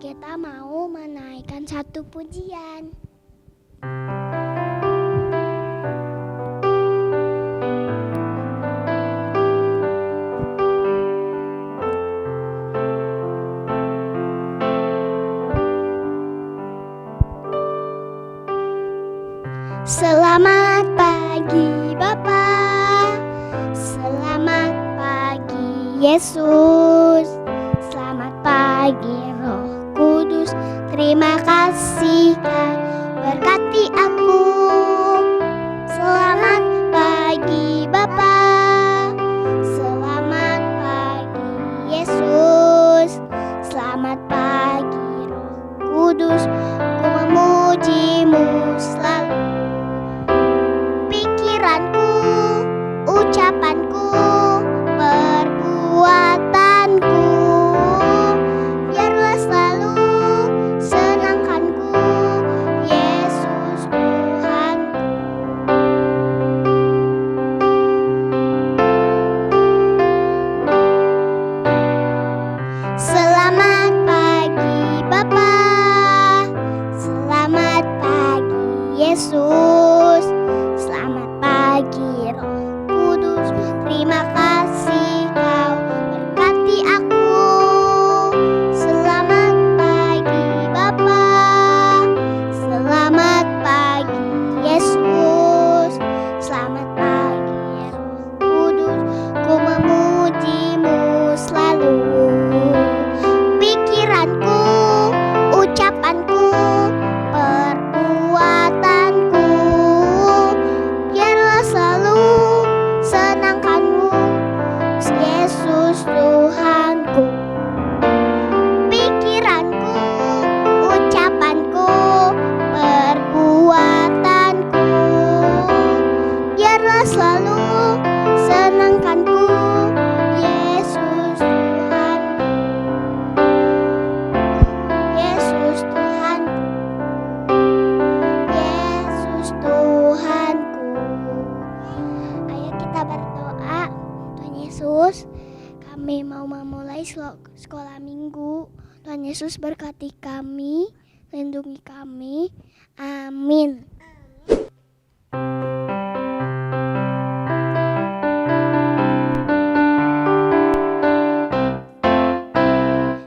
kita mau menaikkan satu pujian. Selamat pagi Bapa, selamat pagi Yesus, selamat pagi Roh Kudus. Terima kasih Kau berkati aku. Selamat pagi Bapa, selamat pagi Yesus, selamat pagi Roh Kudus. Ku memuji-Mu selalu. Pikiranku, ucapanku, perbuatanku, biarlah selalu senangkanku, Yesus Tuhanku. Selamat pagi Bapa, selamat pagi Yesus, selamat pagi Roh Kudus. Terima kasih Kau berkati aku. Selamat pagi Bapa, selamat pagi Yesus, selamat pagi Roh Kudus. Ku memuji-Mu selalu. Pikiranku, ucapanku, perbuatanku, biarlah selalu senangkan-Mu, Yesus Tuhanku. Pikiranku, ucapanku, perbuatanku, biarlah selalu senangkan-Ku, Yesus Tuhanku. Yesus Tuhanku, Yesus Tuhanku. Ayo kita berdoa. Tuhan Yesus, kami mau memulai sekolah minggu. Tuhan Yesus berkati kami, lindungi kami. Amin.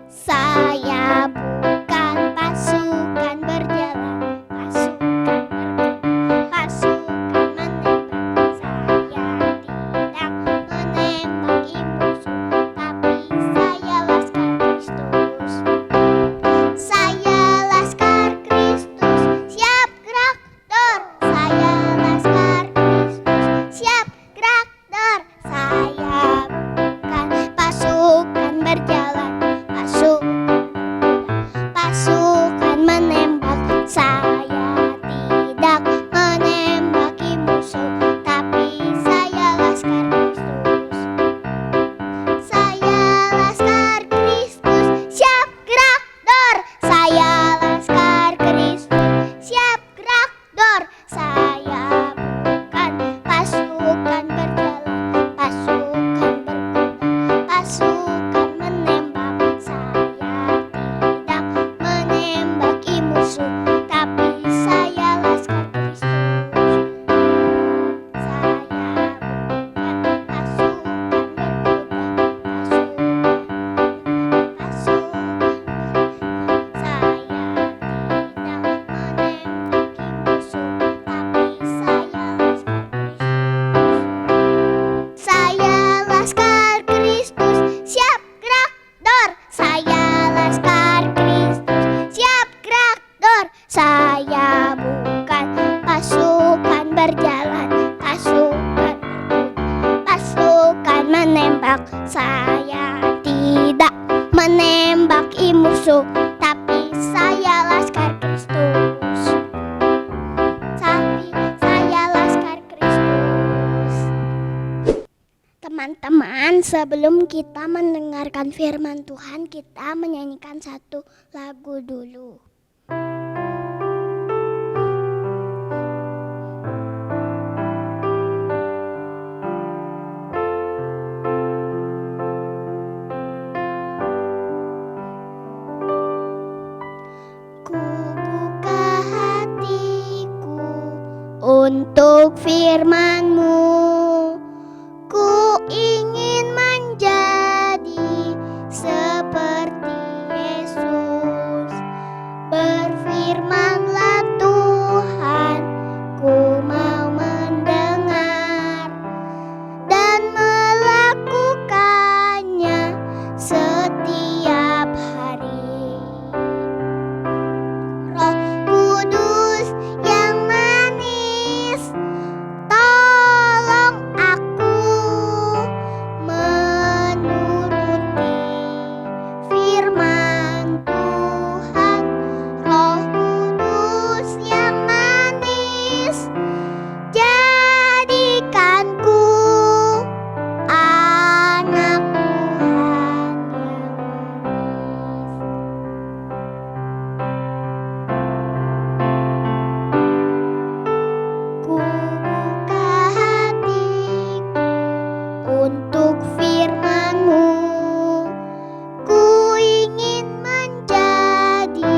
Saya bukan pasukan berjalan, pasukan menembak. Saya tidak menembaki musuh, tapi saya laskar Kristus. Saya laskar Kristus, siap gerak dor. Saya laskar Kristus, siap gerak dor. Saya bukan pasukan berjalan, pasukan menembak. Saya tidak menembaki musuh, tapi saya laskar Kristus. Saya laskar Kristus, siap gerak dor. Saya laskar Kristus, siap gerak dor. Saya bukan pasukan berjalan, pasukan berkuda, pasukan menembak. Saya tidak menembaki musuh, tapi saya laskar Kristus. Saya bukan pasukan berkuda, pasukan saya tidak menembaki musuh, tapi saya laskar Kristus. Saya laskar Kristus, siap gerak dor. Saya laskar Kristus, siap gerak dor. Saya bukan pasukan berjalan, pasukan berkuda, pasukan menembak. Saya tidak menembaki musuh, tapi saya laskar Kristus. Tapi saya laskar Kristus. Teman-teman, sebelum kita mendengarkan firman Tuhan, kita menyanyikan satu lagu dulu. untuk firman-Mu. Ku ingin menjadi seperti Yesus. Berfirmanlah Tuhan, ku mau mendengar dan melakukannya setiap hari. Roh Kudus yang manis, tolong aku menuruti firman Tuhan. Roh Kudus yang manis, jadikanku anak Tuhan yang ku buka hatiku untuk firman-Mu. Ku ingin menjadi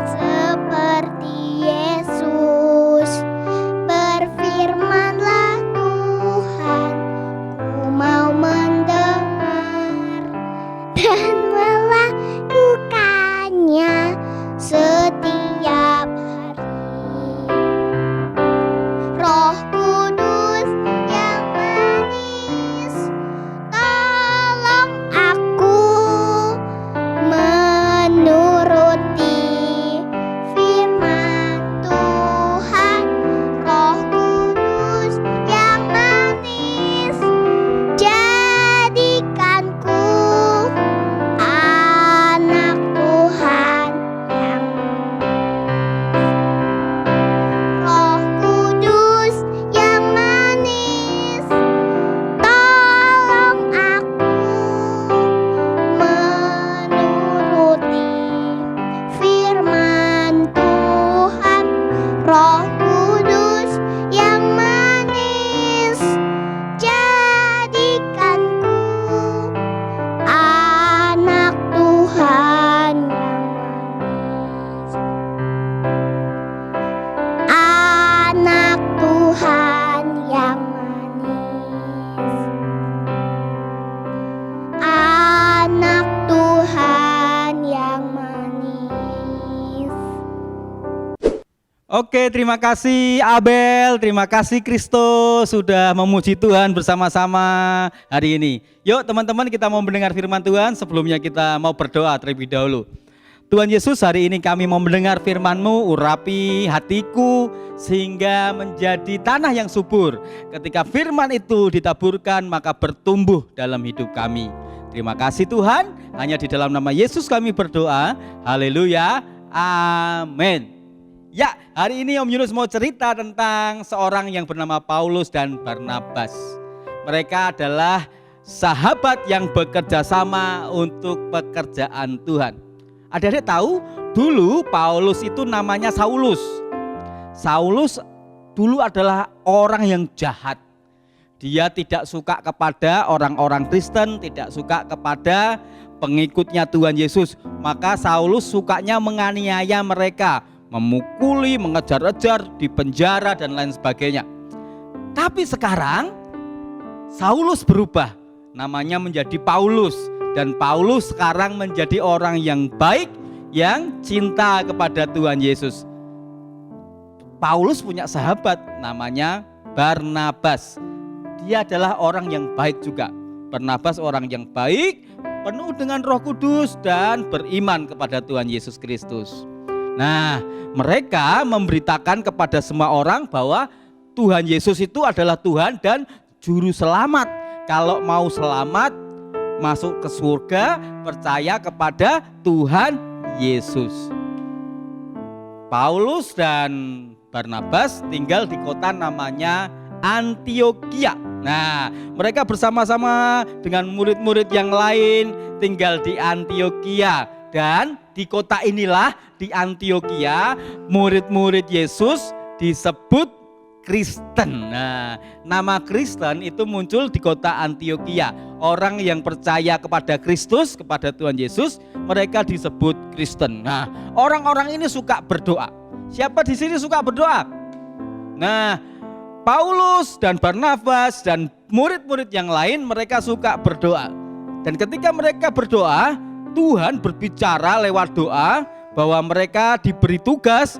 seperti Yesus. Berfirmanlah Tuhan, ku mau mendengar dan melakukannya setiap hari. Roh Kudus yang manis, tolong aku menuruti firman Tuhan. Roh Kudus yang manis, jadikanku anak Tuhan yang Roh Kudus yang manis, tolong aku menuruti firman Tuhan. Roh Kudus yang manis, jadikanku anak Tuhan yang manis. Anak Tuhan yang manis. Anak Tuhan yang manis. Oke, terima kasih Abel, terima kasih Kristo sudah memuji Tuhan bersama-sama hari ini. Yuk teman-teman, kita mau mendengar firman Tuhan. Sebelumnya kita mau berdoa terlebih dahulu. Tuhan Yesus, hari ini kami mau mendengar firman-Mu, urapi hatiku sehingga menjadi tanah yang subur. Ketika firman itu ditaburkan, maka bertumbuh dalam hidup kami. Terima kasih Tuhan, hanya di dalam nama Yesus kami berdoa. Haleluya, amin. Ya, hari ini Om Yunus mau cerita tentang seorang yang bernama Paulus dan Barnabas. Mereka adalah sahabat yang bekerja sama untuk pekerjaan Tuhan. Adik-adik tahu, dulu Paulus itu namanya Saulus. Saulus dulu adalah orang yang jahat. Dia tidak suka kepada orang-orang Kristen, tidak suka kepada pengikutnya Tuhan Yesus. Maka Saulus sukanya menganiaya mereka, memukuli, mengejar-ejar, dipenjara dan lain sebagainya. Tapi sekarang Saulus berubah, namanya menjadi Paulus. Dan Paulus sekarang menjadi orang yang baik, yang cinta kepada Tuhan Yesus. Paulus punya sahabat namanya Barnabas. Dia adalah orang yang baik juga. Barnabas orang yang baik, penuh dengan Roh Kudus dan beriman kepada Tuhan Yesus Kristus. Nah, mereka memberitakan kepada semua orang bahwa Tuhan Yesus itu adalah Tuhan dan juru selamat. Kalau mau selamat, masuk ke surga, percaya kepada Tuhan Yesus. Paulus dan Barnabas tinggal di kota namanya Antiokhia. Nah, mereka bersama-sama dengan murid-murid yang lain tinggal di Antiokhia. Dan di kota inilah, di Antiokhia, murid-murid Yesus disebut Kristen. Nah, nama Kristen itu muncul di kota Antiokhia. Orang yang percaya kepada Kristus, kepada Tuhan Yesus, mereka disebut Kristen. Nah, orang-orang ini suka berdoa. Siapa di sini suka berdoa? Nah, Paulus dan Barnabas dan murid-murid yang lain mereka suka berdoa. Dan ketika mereka berdoa, Tuhan berbicara lewat doa bahwa mereka diberi tugas,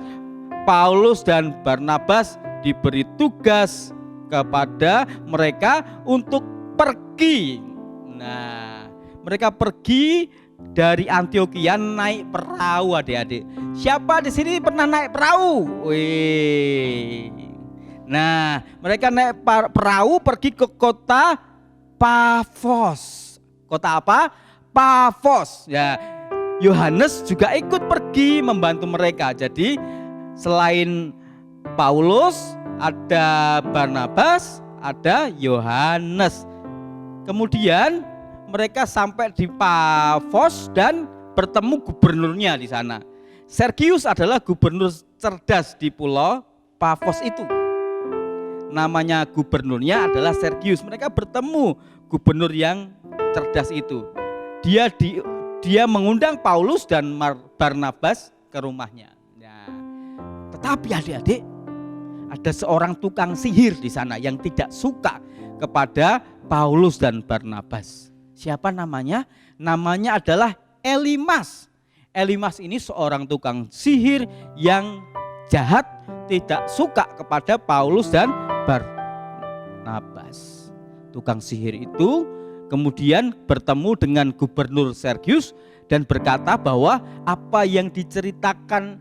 Paulus dan Barnabas diberi tugas kepada mereka untuk pergi. Nah, mereka pergi dari Antioquia naik perahu, adik-adik. Siapa di sini pernah naik perahu? Wih. Nah, mereka naik perahu pergi ke kota Pafos. Kota apa? Pafos. Ya, Yohanes juga ikut pergi membantu mereka. Jadi selain Paulus, ada Barnabas, ada Yohanes. Kemudian mereka sampai di Pafos dan bertemu gubernurnya di sana. Sergius adalah gubernur cerdas di pulau Pafos itu. Namanya gubernurnya adalah Sergius. Mereka bertemu gubernur yang cerdas itu. Dia mengundang Paulus dan Barnabas ke rumahnya. Nah, tetapi adik-adik, ada seorang tukang sihir di sana yang tidak suka kepada Paulus dan Barnabas. Siapa namanya? Namanya adalah Elimas. Elimas ini seorang tukang sihir yang jahat, tidak suka kepada Paulus dan Barnabas. Tukang sihir itu kemudian bertemu dengan gubernur Sergius dan berkata bahwa apa yang diceritakan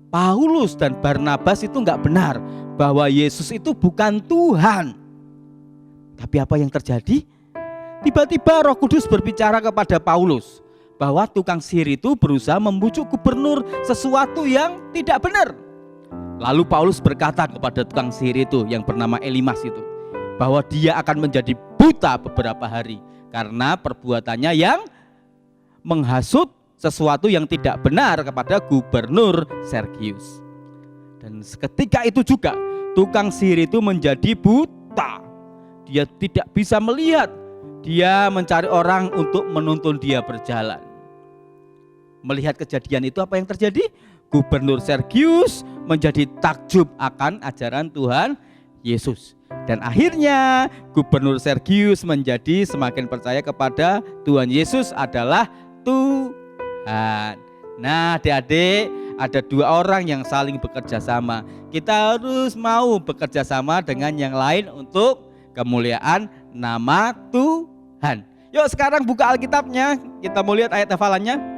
Paulus dan Barnabas itu enggak benar, bahwa Yesus itu bukan Tuhan. Tapi apa yang terjadi? Tiba-tiba Roh Kudus berbicara kepada Paulus bahwa tukang sihir itu berusaha membujuk gubernur sesuatu yang tidak benar. Lalu Paulus berkata kepada tukang sihir itu yang bernama Elimas itu bahwa dia akan menjadi buta beberapa hari karena perbuatannya yang menghasut sesuatu yang tidak benar kepada gubernur Sergius. Dan seketika itu juga tukang sihir itu menjadi buta. Dia tidak bisa melihat. Dia mencari orang untuk menuntun dia berjalan. Melihat kejadian itu, apa yang terjadi? Gubernur Sergius menjadi takjub akan ajaran Tuhan Yesus. Dan akhirnya gubernur Sergius menjadi semakin percaya kepada Tuhan Yesus adalah Tuhan. Nah, adik-adik, ada dua orang yang saling bekerja sama. Kita harus mau bekerja sama dengan yang lain untuk kemuliaan nama Tuhan. Yuk sekarang buka Alkitabnya, kita mau lihat ayat hafalannya.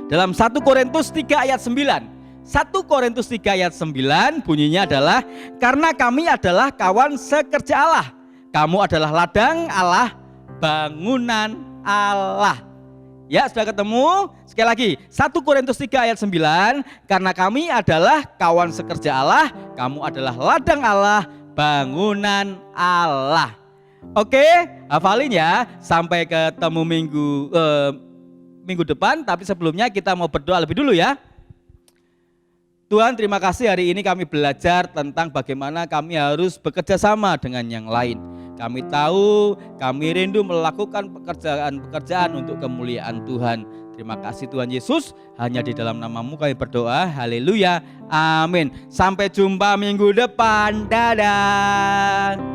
Dalam 1 Korintus 3 ayat 9. 1 Korintus 3 ayat 9 bunyinya adalah, karena kami adalah kawan sekerja Allah. Kamu adalah ladang Allah, bangunan Allah. Ya, sudah ketemu? Sekali lagi, 1 Korintus 3 ayat 9, karena kami adalah kawan sekerja Allah, kamu adalah ladang Allah, bangunan Allah. Oke, hafalin ya. Sampai ketemu minggu depan, tapi sebelumnya kita mau berdoa lebih dulu ya. Tuhan, terima kasih hari ini kami belajar tentang bagaimana kami harus bekerja sama dengan yang lain. Kami tahu, kami rindu melakukan pekerjaan-pekerjaan untuk kemuliaan Tuhan. Terima kasih Tuhan Yesus, hanya di dalam nama-Mu kami berdoa. Haleluya, amin. Sampai jumpa minggu depan, dadah.